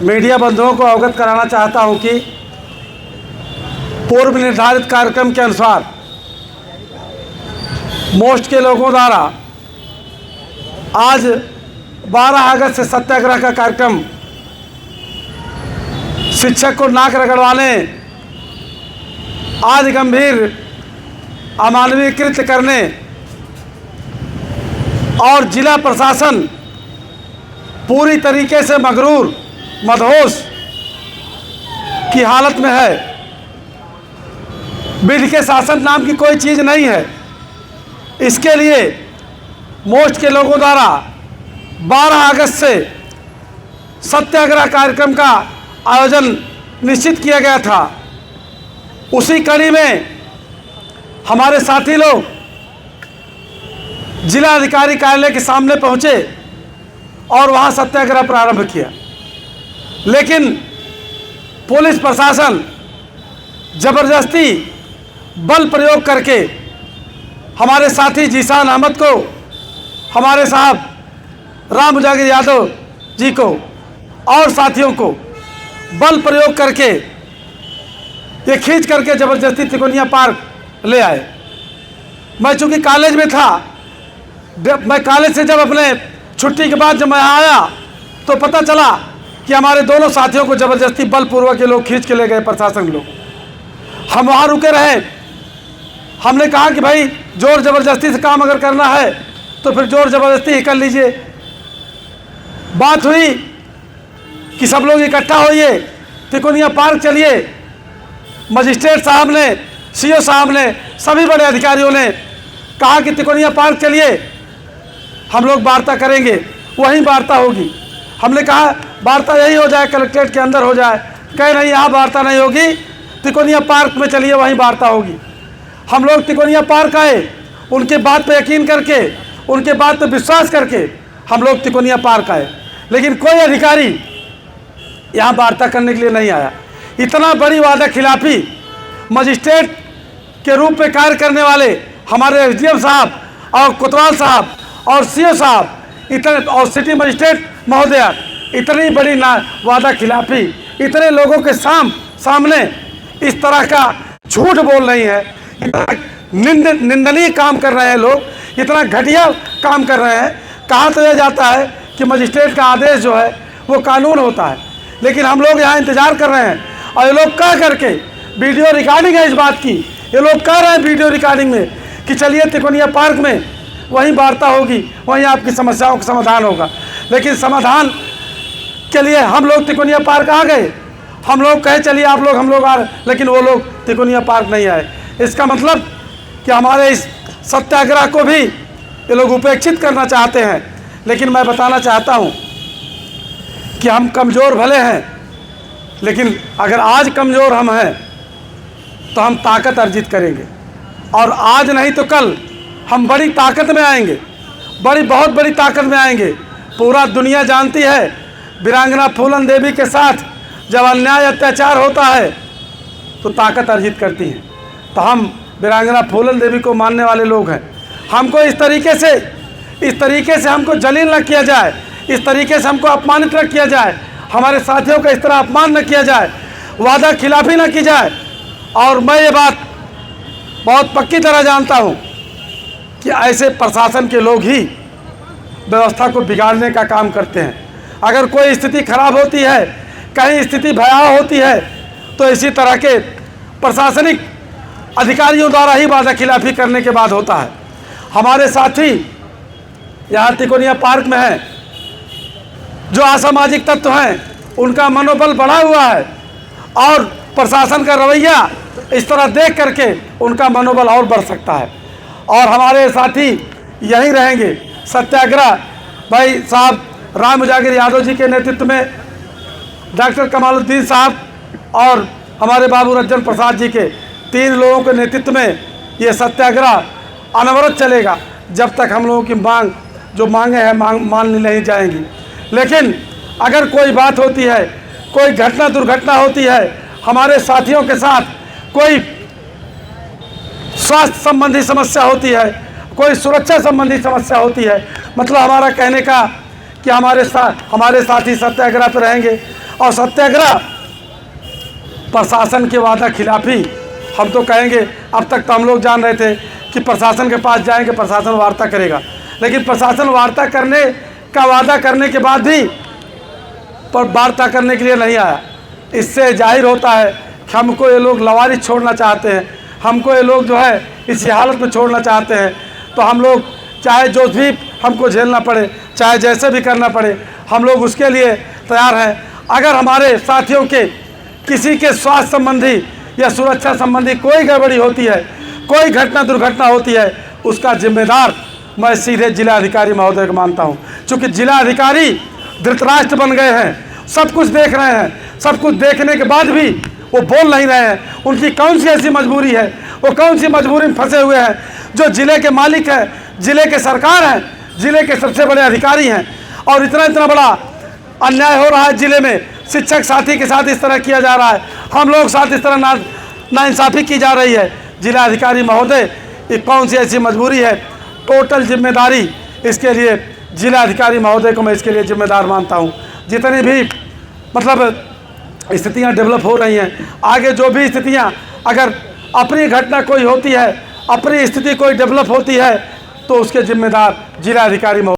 Media बंधुओं को अवगत कराना चाहता हूं कि पूर्व निर्धारित कार्यक्रम के अनुसार मोस्ट के लोगों द्वारा आज 12 अगस्त से सत्याग्रह का कार्यक्रम शिक्षक को नाक रगड़वाने, आदि गंभीर अमानवीय कृत्य करने और जिला प्रशासन पूरी तरीके से मगरूर मदहोश की हालत में है। विधि के शासन नाम की कोई चीज़ नहीं है। इसके लिए मोस्ट के लोगों द्वारा 12 अगस्त से सत्याग्रह कार्यक्रम का आयोजन निश्चित किया गया था। उसी कड़ी में हमारे साथी लोग जिला अधिकारी कार्यालय के सामने पहुंचे और वहां सत्याग्रह प्रारंभ किया, लेकिन पुलिस प्रशासन ज़बरदस्ती बल प्रयोग करके हमारे साथी जीशान अहमद को, हमारे साहब राम उजागर यादव जी को और साथियों को बल प्रयोग करके ये खींच करके ज़बरदस्ती तिकोनिया पार्क ले आए। मैं चूँकि कॉलेज में था, मैं कॉलेज से जब अपने छुट्टी के बाद जब मैं आया तो पता चला कि हमारे दोनों साथियों को ज़बरदस्ती बलपूर्वक ये लोग खींच के ले गए, प्रशासन लोग। हम वहाँ रुके रहे। हमने कहा कि भाई जोर ज़बरदस्ती से काम अगर करना है तो फिर जोर ज़बरदस्ती ही कर लीजिए। बात हुई कि सब लोग इकट्ठा होइए, तिकोनिया पार्क चलिए। मजिस्ट्रेट साहब ने, सीओ साहब ने, सभी बड़े अधिकारियों ने कहा कि तिकोनिया पार्क चलिए, हम लोग वार्ता करेंगे, वहीं वार्ता होगी। हमने कहा वार्ता यही हो जाए, कलेक्ट्रेट के अंदर हो जाए। कह नहीं, यहाँ वार्ता नहीं होगी, तिकोनिया पार्क में चलिए, वहीं वार्ता होगी। हम लोग तिकोनिया पार्क आए, उनके बात पे यकीन करके, उनके बात पे विश्वास करके हम लोग तिकोनिया पार्क आए, लेकिन कोई अधिकारी यहाँ वार्ता करने के लिए नहीं आया। इतना बड़ी वादा खिलाफी मजिस्ट्रेट के रूप में कार्य करने वाले हमारे एसडीएम साहब और कोतवाल साहब और सीओ साहब, इतने और सिटी मजिस्ट्रेट महोदया, इतनी बड़ी वादा खिलाफी इतने लोगों के सामने इस तरह का झूठ बोल रही है। निंदनीय काम कर रहे हैं लोग, इतना घटिया काम कर रहे हैं। कहा तो यह जाता है कि मजिस्ट्रेट का आदेश जो है वो कानून होता है, लेकिन हम लोग यहाँ इंतज़ार कर रहे हैं और ये लोग कह करके वीडियो रिकॉर्डिंग है इस बात की, ये लोग कह रहे हैं वीडियो रिकॉर्डिंग में कि चलिए तिकोनिया पार्क में वहीं वार्ता होगी, वहीं आपकी समस्याओं का समाधान होगा। लेकिन समाधान के लिए हम लोग तिकोनिया पार्क आ गए। हम लोग कहे चलिए आप लोग, हम लोग आ रहे, लेकिन वो लोग तिकोनिया पार्क नहीं आए। इसका मतलब कि हमारे इस सत्याग्रह को भी ये लोग उपेक्षित करना चाहते हैं। लेकिन मैं बताना चाहता हूँ कि हम कमज़ोर भले हैं, लेकिन अगर आज कमज़ोर हम हैं तो हम ताकत अर्जित करेंगे, और आज नहीं तो कल हम बड़ी ताकत में आएंगे, बहुत बड़ी ताकत में आएंगे। पूरा दुनिया जानती है वीरांगना फूलन देवी के साथ जब अन्याय अत्याचार होता है तो ताकत अर्जित करती हैं। तो हम वीरांगना फूलन देवी को मानने वाले लोग हैं। हमको इस तरीके से हमको जलील न किया जाए, इस तरीके से हमको अपमानित न किया जाए, हमारे साथियों का इस तरह अपमान न किया जाए, वादा खिलाफी न की जाए। और मैं ये बात बहुत पक्की तरह जानता हूँ कि ऐसे प्रशासन के लोग ही व्यवस्था को बिगाड़ने का काम करते हैं। अगर कोई स्थिति खराब होती है, कहीं स्थिति भयावह होती है, तो इसी तरह के प्रशासनिक अधिकारियों द्वारा ही वादा खिलाफी करने के बाद होता है। हमारे साथी यहाँ तिकोनिया पार्क में हैं, जो असामाजिक तत्व हैं, उनका मनोबल बढ़ा हुआ है और प्रशासन का रवैया इस तरह देख करके उनका मनोबल और बढ़ सकता है। और हमारे साथी यहीं रहेंगे। सत्याग्रह भाई साहब राम उजागर यादव जी के नेतृत्व में, डॉक्टर कमालुद्दीन साहब और हमारे बाबू रंजन प्रसाद जी के 3 लोगों के नेतृत्व में ये सत्याग्रह अनवरत चलेगा जब तक हम लोगों की मांग जो मांगे हैं मान नहीं जाएंगी। लेकिन अगर कोई बात होती है, कोई घटना दुर्घटना होती है, हमारे साथियों के साथ कोई स्वास्थ्य संबंधी समस्या होती है, कोई सुरक्षा संबंधी समस्या होती है, मतलब हमारा कहने का कि हमारे साथी सत्याग्रह पर रहेंगे और सत्याग्रह प्रशासन के वादा खिलाफी हम तो कहेंगे। अब तक तो हम लोग जान रहे थे कि प्रशासन के पास जाएंगे, प्रशासन वार्ता करेगा, लेकिन प्रशासन वार्ता करने का वादा करने के बाद भी पर वार्ता करने के लिए नहीं आया। इससे जाहिर होता है कि हमको ये लोग लवारिस छोड़ना चाहते हैं, हमको ये लोग जो है इसी हालत में छोड़ना चाहते हैं। तो हम लोग चाहे जो भी हमको झेलना पड़े, चाहे जैसे भी करना पड़े, हम लोग उसके लिए तैयार हैं। अगर हमारे साथियों के किसी के स्वास्थ्य संबंधी या सुरक्षा संबंधी कोई गड़बड़ी होती है, कोई घटना दुर्घटना होती है, उसका जिम्मेदार मैं सीधे जिलाधिकारी महोदय को मानता हूँ। चूँकि जिलाधिकारी धृतराष्ट्र बन गए हैं, सब कुछ देख रहे हैं, सब कुछ देखने के बाद भी वो बोल नहीं रहे हैं। उनकी कौन सी ऐसी मजबूरी है, वो कौन सी मजबूरी में फंसे हुए हैं? जो ज़िले के मालिक हैं, ज़िले के सरकार हैं, ज़िले के सबसे बड़े अधिकारी हैं, और इतना बड़ा अन्याय हो रहा है ज़िले में। शिक्षक साथी के साथ इस तरह किया जा रहा है, हम लोग साथ इस तरह नाइंसाफ़ी की जा रही है। जिलाधिकारी महोदय, ये कौन सी ऐसी मजबूरी है? टोटल जिम्मेदारी इसके लिए जिलाधिकारी महोदय को मैं इसके लिए जिम्मेदार मानता हूँ। जितनी भी मतलब स्थितियाँ डेवलप हो रही हैं, आगे जो भी स्थितियाँ, अगर अपनी घटना कोई होती है, अपनी स्थिति कोई डेवलप होती है, तो उसके जिम्मेदार जिलाधिकारी महोदय।